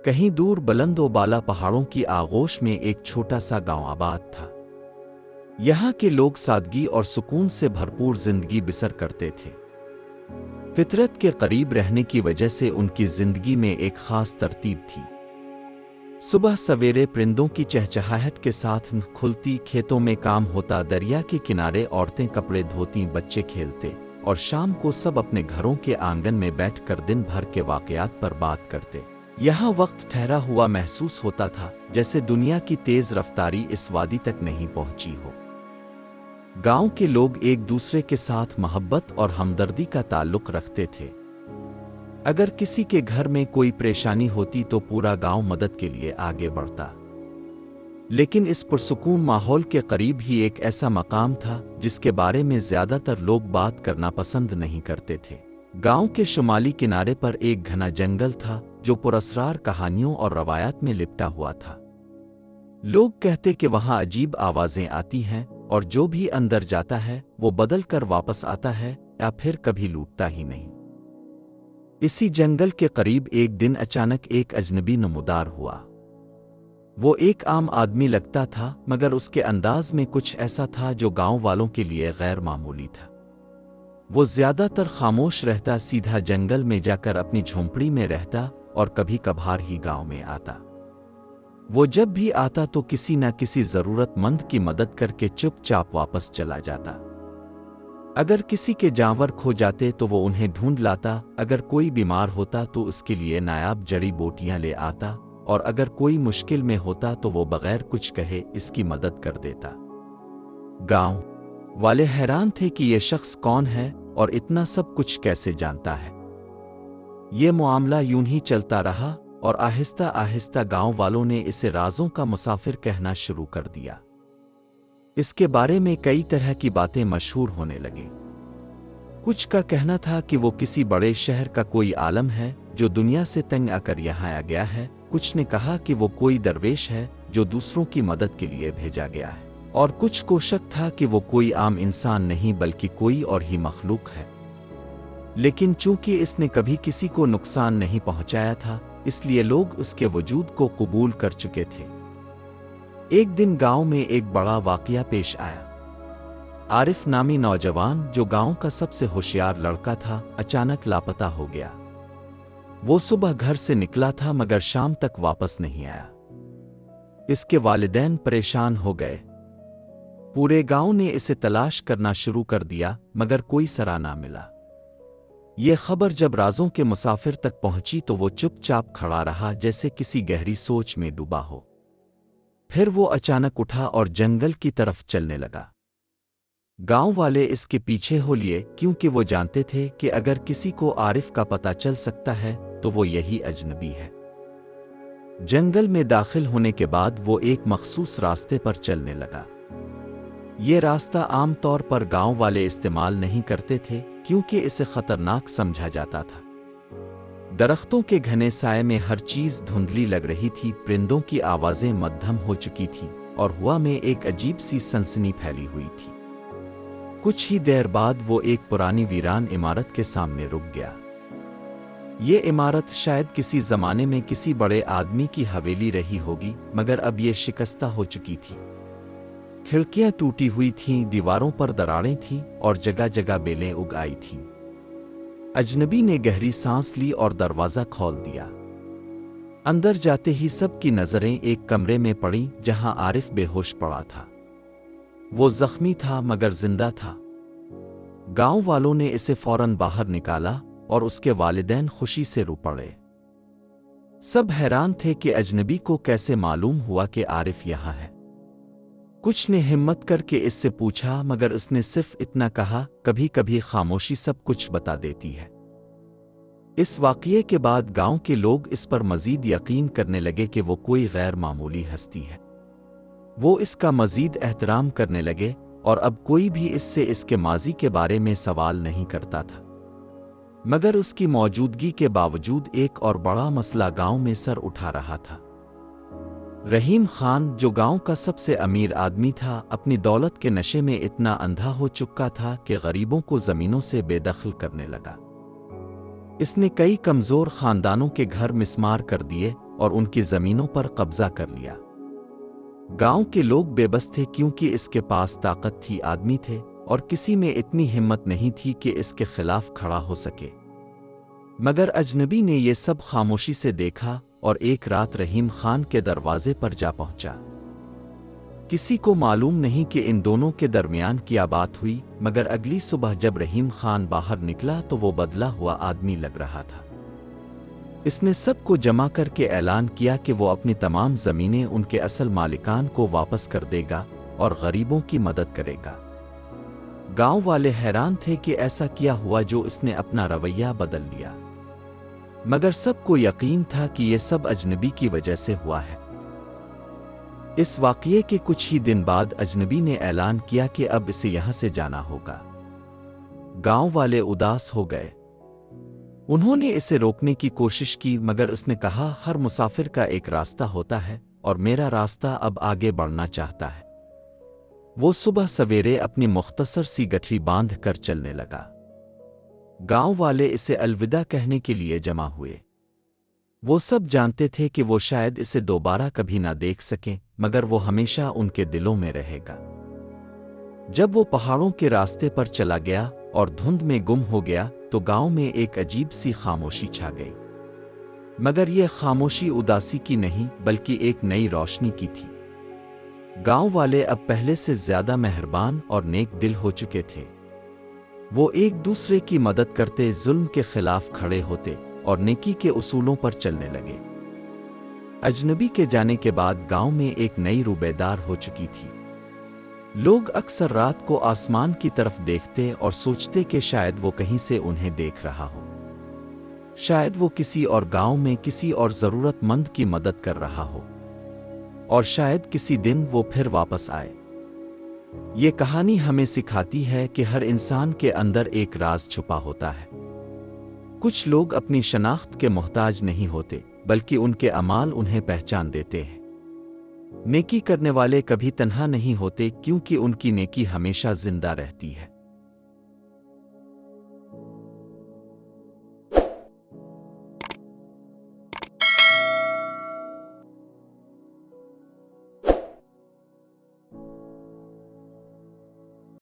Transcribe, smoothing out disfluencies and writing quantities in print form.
कहीं दूर बुलंद व बाला पहाड़ों की आगोश में एक छोटा सा गांव आबाद था। यहाँ के लोग सादगी और सुकून से भरपूर जिंदगी बसर करते थे। फितरत के करीब रहने की वजह से उनकी जिंदगी में एक खास तरतीब थी। सुबह सवेरे परिंदों की चहचहाहट के साथ खुलती, खेतों में काम होता, दरिया के किनारे औरतें कपड़े धोती, बच्चे खेलते, और शाम को सब अपने घरों के आंगन में बैठकर दिन भर के वाकयात पर बात करते। यहाँ वक्त ठहरा हुआ महसूस होता था, जैसे दुनिया की तेज रफ्तारी इस वादी तक नहीं पहुंची हो। गांव के लोग एक दूसरे के साथ मोहब्बत और हमदर्दी का ताल्लुक रखते थे। अगर किसी के घर में कोई परेशानी होती तो पूरा गांव मदद के लिए आगे बढ़ता। लेकिन इस पुरसुकून माहौल के करीब ही एक ऐसा मकाम था जिसके बारे में ज्यादातर लोग बात करना पसंद नहीं करते थे। गांव के शुमाली किनारे पर एक घना जंगल था जो पुरअसरार कहानियों और रवायत में लिपटा हुआ था। लोग कहते कि वहां अजीब आवाजें आती हैं और जो भी अंदर जाता है वो बदल कर वापस आता है या फिर कभी लूटता ही नहीं। इसी जंगल के करीब एक दिन अचानक एक अजनबी नमूदार हुआ। वो एक आम आदमी लगता था, मगर उसके अंदाज में कुछ ऐसा था जो गांव वालों के लिए गैर मामूली था। वो ज्यादातर खामोश रहता, सीधा जंगल में जाकर अपनी झोंपड़ी में रहता और कभी कभार ही गांव में आता। वो जब भी आता तो किसी न किसी जरूरतमंद की मदद करके चुपचाप वापस चला जाता। अगर किसी के जानवर खो जाते तो वो उन्हें ढूंढ लाता, अगर कोई बीमार होता तो उसके लिए नायाब जड़ी बूटियां ले आता, और अगर कोई मुश्किल में होता तो वो बगैर कुछ कहे इसकी मदद कर देता। गांव वाले हैरान थे कि ये शख्स कौन है और इतना सब कुछ कैसे जानता है। ये मामला यूं ही चलता रहा और आहिस्ता आहिस्ता गांव वालों ने इसे राजों का मुसाफिर कहना शुरू कर दिया। इसके बारे में कई तरह की बातें मशहूर होने लगी। कुछ का कहना था कि वो किसी बड़े शहर का कोई आलम है जो दुनिया से तंग आकर यहाँ आ गया है। कुछ ने कहा कि वो कोई दरवेश है जो दूसरों की मदद के लिए भेजा गया है, और कुछ को शक था कि वो कोई आम इंसान नहीं बल्कि कोई और ही मखलूक है। लेकिन चूंकि इसने कभी किसी को नुकसान नहीं पहुंचाया था, इसलिए लोग उसके वजूद को कबूल कर चुके थे। एक दिन गांव में एक बड़ा वाकया पेश आया। आरिफ नामी नौजवान, जो गांव का सबसे होशियार लड़का था, अचानक लापता हो गया। वो सुबह घर से निकला था मगर शाम तक वापस नहीं आया। इसके वालिदैन परेशान हो गए। पूरे गांव ने इसे तलाश करना शुरू कर दिया मगर कोई सरा ना मिला। ये खबर जब राजों के मुसाफिर तक पहुंची तो वो चुपचाप खड़ा रहा, जैसे किसी गहरी सोच में डूबा हो। फिर वो अचानक उठा और जंगल की तरफ चलने लगा। गांव वाले इसके पीछे हो लिए, क्योंकि वो जानते थे कि अगर किसी को आरिफ का पता चल सकता है तो वो यही अजनबी है। जंगल में दाखिल होने के बाद वो एक मखसूस रास्ते पर चलने लगा। ये रास्ता आम तौर पर गांव वाले इस्तेमाल नहीं करते थे, क्योंकि इसे खतरनाक समझा जाता था। दरख्तों के घने साए में हर चीज धुंधली लग रही थी, परिंदों की आवाजें मध्यम हो चुकी थीं, और हवा में एक अजीब सी सनसनी फैली हुई थी। कुछ ही देर बाद वो एक पुरानी वीरान इमारत के सामने रुक गया। ये इमारत शायद किसी जमाने में किसी बड़े आदमी की हवेली रही होगी, मगर अब ये शिकस्ता हो चुकी थी। खिड़कियां टूटी हुई थीं, दीवारों पर दरारें थीं और जगह जगह बेलें उग आई थीं। अजनबी ने गहरी सांस ली और दरवाजा खोल दिया। अंदर जाते ही सबकी नजरें एक कमरे में पड़ीं जहां आरिफ बेहोश पड़ा था। वो जख्मी था मगर जिंदा था। गांव वालों ने इसे फौरन बाहर निकाला और उसके वालिदैन खुशी से रो पड़े। सब हैरान थे कि अजनबी को कैसे मालूम हुआ कि आरिफ यहाँ है। कुछ ने हिम्मत करके इससे पूछा, मगर उसने सिर्फ इतना कहा, कभी कभी खामोशी सब कुछ बता देती है। इस वाकये के बाद गांव के लोग इस पर मजीद यकीन करने लगे कि वो कोई गैर मामूली हस्ती है। वो इसका मजीद एहतराम करने लगे और अब कोई भी इससे इसके माजी के बारे में सवाल नहीं करता था। मगर उसकी मौजूदगी के बावजूद एक और बड़ा मसला गांव में सर उठा रहा था। रहीम खान, जो गांव का सबसे अमीर आदमी था, अपनी दौलत के नशे में इतना अंधा हो चुका था कि गरीबों को जमीनों से बेदखल करने लगा। इसने कई कमजोर खानदानों के घर मिस्मार कर दिए اور ان کی زمینوں پر قبضہ کر لیا۔ گاؤں کے لوگ بے بس تھے کیونکہ اس کے پاس طاقت تھی، آدمی تھے، اور کسی میں اتنی ہمت نہیں تھی کہ اس کے خلاف کھڑا ہو سکے۔ مگر اجنبی نے یہ سب خاموشی سے دیکھا اور ایک رات رحیم خان کے دروازے پر جا پہنچا۔ کسی کو معلوم نہیں کہ ان دونوں کے درمیان کیا بات ہوئی، مگر اگلی صبح جب رحیم خان باہر نکلا تو وہ بدلا ہوا آدمی لگ رہا تھا۔ اس نے سب کو جمع کر کے اعلان کیا کہ وہ اپنی تمام زمینیں ان کے اصل مالکان کو واپس کر دے گا اور غریبوں کی مدد کرے گا۔ گاؤں والے حیران تھے کہ ایسا کیا ہوا جو اس نے اپنا رویہ بدل لیا، مگر سب کو یقین تھا کہ یہ سب اجنبی کی وجہ سے ہوا ہے۔ اس واقعے کے کچھ ہی دن بعد اجنبی نے اعلان کیا کہ اب اسے یہاں سے جانا ہوگا۔ گاؤں والے اداس ہو گئے۔ انہوں نے اسے روکنے کی کوشش کی، مگر اس نے کہا ہر مسافر کا ایک راستہ ہوتا ہے اور میرا راستہ اب آگے بڑھنا چاہتا ہے۔ وہ صبح سویرے اپنی مختصر سی گٹھی باندھ کر چلنے لگا۔ گاؤں والے اسے الوداع کہنے کے لیے جمع ہوئے۔ وہ سب جانتے تھے کہ وہ شاید اسے دوبارہ کبھی نہ دیکھ سکیں، مگر وہ ہمیشہ ان کے دلوں میں رہے گا۔ جب وہ پہاڑوں کے راستے پر چلا گیا اور دھند میں گم ہو گیا تو گاؤں میں ایک عجیب سی خاموشی چھا گئی، مگر یہ خاموشی اداسی کی نہیں بلکہ ایک نئی روشنی کی تھی۔ گاؤں والے اب پہلے سے زیادہ مہربان اور نیک دل ہو چکے تھے۔ وہ ایک دوسرے کی مدد کرتے، ظلم کے خلاف کھڑے ہوتے اور نیکی کے اصولوں پر چلنے لگے۔ اجنبی کے جانے کے بعد گاؤں میں ایک نئی روح بیدار ہو چکی تھی۔ لوگ اکثر رات کو آسمان کی طرف دیکھتے اور سوچتے کہ شاید وہ کہیں سے انہیں دیکھ رہا ہو، شاید وہ کسی اور گاؤں میں کسی اور ضرورت مند کی مدد کر رہا ہو، اور شاید کسی دن وہ پھر واپس آئے۔ یہ کہانی ہمیں سکھاتی ہے کہ ہر انسان کے اندر ایک راز چھپا ہوتا ہے۔ کچھ لوگ اپنی شناخت کے محتاج نہیں ہوتے، بلکہ ان کے اعمال انہیں پہچان دیتے ہیں۔ نیکی کرنے والے کبھی تنہا نہیں ہوتے کیونکہ ان کی نیکی ہمیشہ زندہ رہتی ہے۔